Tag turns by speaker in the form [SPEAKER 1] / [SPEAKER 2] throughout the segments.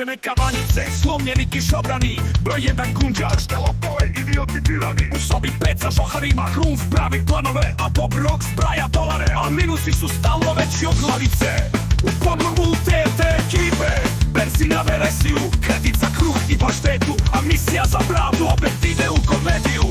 [SPEAKER 1] Posušene kavanice, slomljeni kišobrani, broj jedan gunđar, štelopove idioti tirani. U sobi peca žoharima, Hrumf pravi planove, a Bob Rock zbraja dolare, a minusi su stalno veći od glavice. U podlogu te ekipe, benzin na veresiju, kredit za kruh i paštetu, a misija za pravdu opet ide u komediju.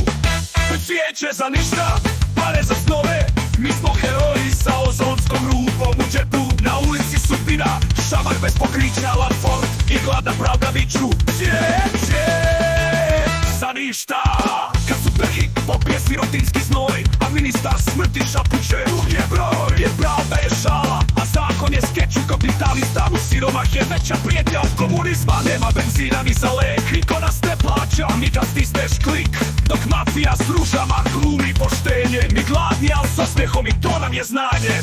[SPEAKER 1] Cvijeće za ništa, pare za snove, mi smo heroji sa ozonskom rupom u džepu. Na ulici sudbina, šamar bez pokrića, Latford i gladna pravda viču. Cvijeće za ništa. Kad Superhik popije sirotinski znoj, a ministar smrti šapuće, duh je broj, jer pravda je šala, a zakon je skeč u kapitalista. U siromah je veća prijetnja od komunizma. Nema benzina ni za lek, niko nas ne plaća, ni kad stisneš klik. Dok mafija s ružama glumi poštenje, mi gladni, al s osmehom i to nam je znanje.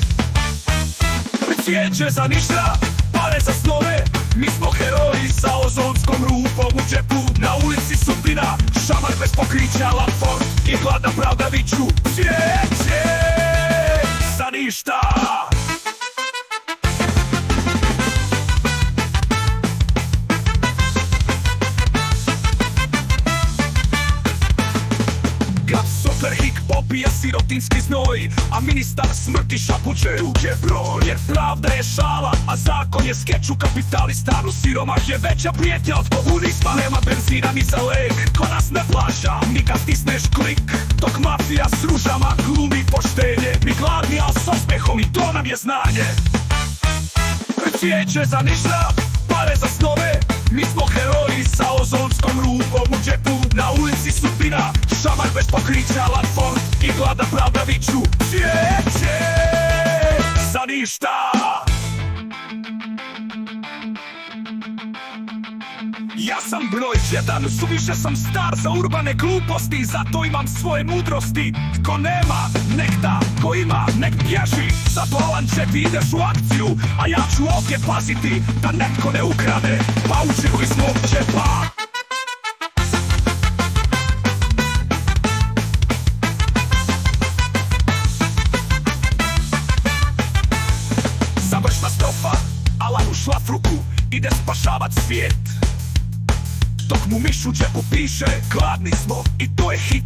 [SPEAKER 1] Cvijeće za ništa, pare za snove, mi smo heroji sa ozonskom rupom u džepu. Na ulici sudbina, šamar bez pokrića, Latford i gladna pravda viču. Cvijeće za ništa. Superhik popija sirotinski znoj, a ministar smrti šapuće, dug je broj, jer pravda je šala, a zakon je skeč u kapitalista. U siromah je veća prijetnja od komunizma. Nema benzina ni za lek, ko nas ne plaća, ni kad stisneš klik. Dok mafija s ružama glumi poštenje, mi gladni, al s osmehom i to nam je znanje. Cvijeće za ništa, pare za snove, mi smo heroji sa ozonskom rupom u džepu. Na ulici sudbina, šamar bez pokrića, Latford i gladna pravda viču. Cvijeće za ništa. Ja sam broj jedan, suviše sam star za urbane gluposti, zato imam svoje mudrosti. Ko nema, nek da, ko ima, nek bježi. Zato Alanče ti ideš u akciju, a ja ću ovdje paziti da netko ne ukrade paučinu iz mog džepa. Završna strofa, Alan u šlafruku ide spašavat svijet. Dok mu miš u džepu piše, gladni smo i to je hit.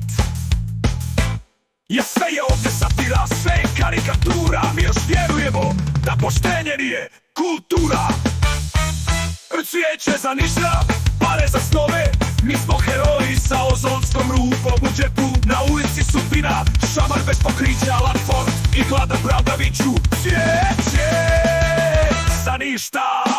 [SPEAKER 1] Ja sve je ovdje satira, sve je karikatura, mi još vjerujemo da poštenje nije kultura. Cvijeće za ništa, pare za snove, mi smo heroji sa ozonskom rupom u džepu. Na ulici sudbina, šamar bez pokrića, Latford i gladna pravda viču. Cvijeće za ništa.